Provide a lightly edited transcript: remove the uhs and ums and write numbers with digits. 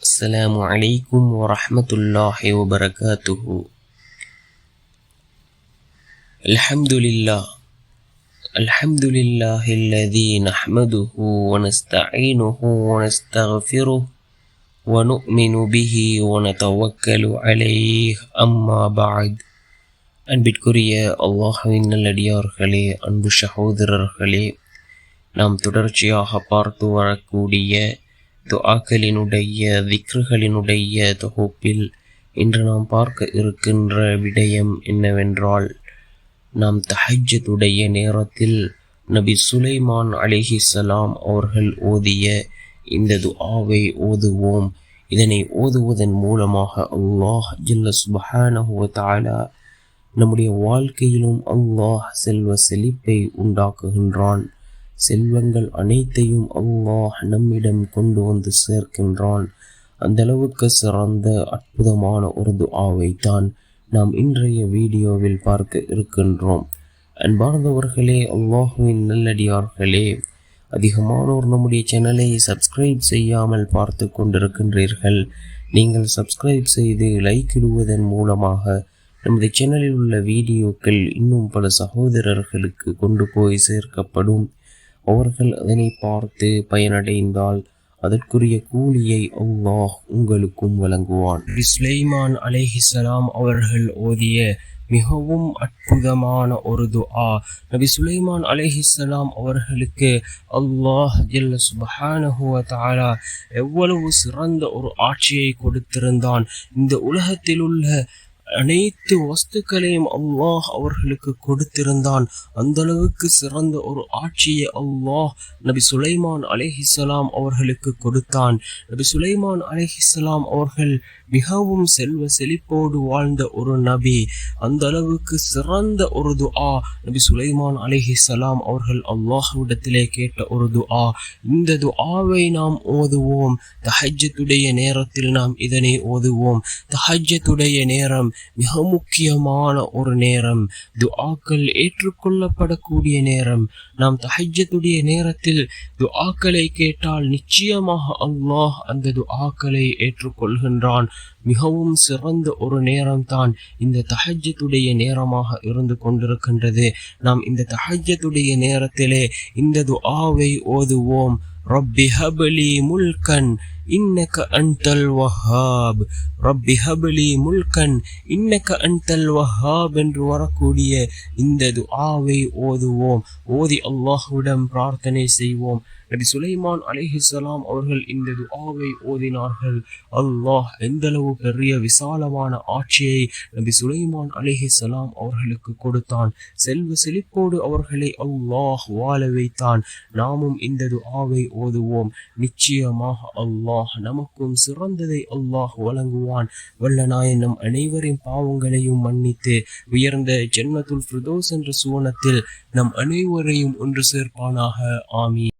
السلام عليكم ورحمة الله وبركاته. الحمد لله الذي نحمده ونستعينه ونستغفره ونؤمن به ونتوكل عليه. أما بعد. அன்பிற்குரிய அல்லாஹ்வின் நல்லடியார்களே, அன்பு சகோதரர்களே, நாம் தொடர்ச்சியாக பார்த்து வரக்கூடிய துஆக்களினுடைய திக்ருகளினுடைய தொகுப்பில் இன்று நாம் பார்க்க இருக்கின்ற விடயம் என்னவென்றால், நாம் தஹஜ்ஜுடைய நேரத்தில் நபி சுலைமான் அலைஹிஸ்ஸலாம் அவர்கள் ஓதிய இந்த துஆவை ஓதுவோம். இதனை ஓதுவதன் மூலமாக அல்லாஹ் ஜல்ல சுப்ஹானஹு வ தஆலா நம்முடைய வாழ்க்கையிலும் அல்லாஹ் செல்வ செழிப்பை உண்டாக்குகின்றான். செல்வங்கள் அனைத்தையும் அல்லாஹ் நம்மிடம் கொண்டு வந்து சேர்க்கின்றான். அந்த அளவுக்கு சிறந்த அற்புதமான ஒரு துஆவை தான் நாம் இன்றைய வீடியோவில் பார்க்க இருக்கின்றோம். அன்பார்ந்தவர்களே, அல்லாஹுவின் நல்லடியார்களே, அதிகமானோர் நம்முடைய சேனலை சப்ஸ்கிரைப் செய்யாமல் பார்த்து கொண்டிருக்கின்றீர்கள். நீங்கள் சப்ஸ்கிரைப் செய்து லைக் இடுவதன் மூலமாக நமது சேனலில் உள்ள வீடியோக்கள் இன்னும் பல சகோதரர்களுக்கு கொண்டு போய் சேர்க்கப்படும். அவர்கள் அதனை பார்த்து பயனடைந்தால் அதற்குரிய கூலியை அல்லாஹ் உங்களுக்கும் வழங்குவான். நபி சுலைமான் அலைஹிஸ்ஸலாம் அவர்கள் ஓதிய மிகவும் அற்புதமான ஒரு துஆ. நபி சுலைமான் அலைஹிஸ்ஸலாம் அவர்களுக்கு அல்லாஹ் ஜல்ல சுப்ஹானஹு வ தஆலா எவ்வளவு சிறந்த ஒரு ஆட்சியை கொடுத்திருந்தான். இந்த உலகத்தில் உள்ள அனைத்து வஸ்துக்களையும் அல்லாஹ் அவர்களுக்கு கொடுத்திருந்தான். அந்த அளவுக்கு சிறந்த ஒரு ஆட்சியை அல்லாஹ் நபி சுலைமான் அலைஹிஸ்ஸலாம் அவர்களுக்கு கொடுத்தான். நபி சுலைமான் அலைஹிஸ்ஸலாம் அவர்கள் மிகவும் செல்வ செழிப்போடு வாழ்ந்த ஒரு நபி. அந்த அளவுக்கு சிறந்த ஒரு துஆ நபி சுலைமான் அலைஹிஸ்ஸலாம் அவர்கள் அல்லாஹ்விடத்திலே கேட்ட ஒரு துஆ. இந்த துஆவை நாம் ஓதுவோம். தஹஜ்ஜுடைய நேரத்தில் நாம் இதனை ஓதுவோம். தஹஜ்ஜுடைய நேரம் மிக முக்கியமான ஒரு நேரம், துஆக்கள் ஏற்றுக்கொள்ளப்படக்கூடிய நேரம். நாம் தஹஜ்ஜுடைய நேரத்தில் துஆக்களை கேட்டால் நிச்சயமாக அல்லாஹ் அந்த துஆக்களை ஏற்றுக்கொள்கின்றான். மிகவும் சிறந்த ஒரு நேரம்தான் இந்த தஹஜ்ஜுடைய நேரமாக இருந்து கொண்டிருக்கின்றது. நாம் இந்த தஹஜ்ஜுடைய நேரத்திலே இந்த துஆவை ஓதுவோம். ரப்பி ஹப்லி முல்கன் இன்னக அன்தல் வஹாப், ரப்பி ஹப்லி முல்கன் இன்னக அன்தல் வஹாப் என்று வரக்கூடிய இந்த துஆவை ஓதுவோம். ஓதி அல்லாஹ்விடம் பிரார்த்தனை செய்வோம். நபி சுலைமான் அலைஹிஸ்ஸலாம் அவர்கள் இந்த துஆவை ஓதினார்கள். அல்லாஹ் எந்தளவு பெரிய விசாலமான ஆட்சியை நபி சுலைமான் அலைஹிஸ்ஸலாம் அவர்களுக்கு கொடுத்தான். செல்வ செழிப்போடு அவர்களை அல்லாஹ் வாழ வைத்தான். நாமும் இந்த துஆவை ஓதுவோம். நிச்சயமாக அல்லாஹ் நமக்கும் சிறந்ததை அல்லாஹ் வழங்குவான். வல்ல நாயன் நம் அனைவரின் பாவங்களையும் மன்னித்து உயர்ந்த ஜன்னத்துல் ஃபிர்தௌஸ் என்ற சுவனத்தில் நம் அனைவரையும் ஒன்று சேர்ப்பானாக. ஆமீன்.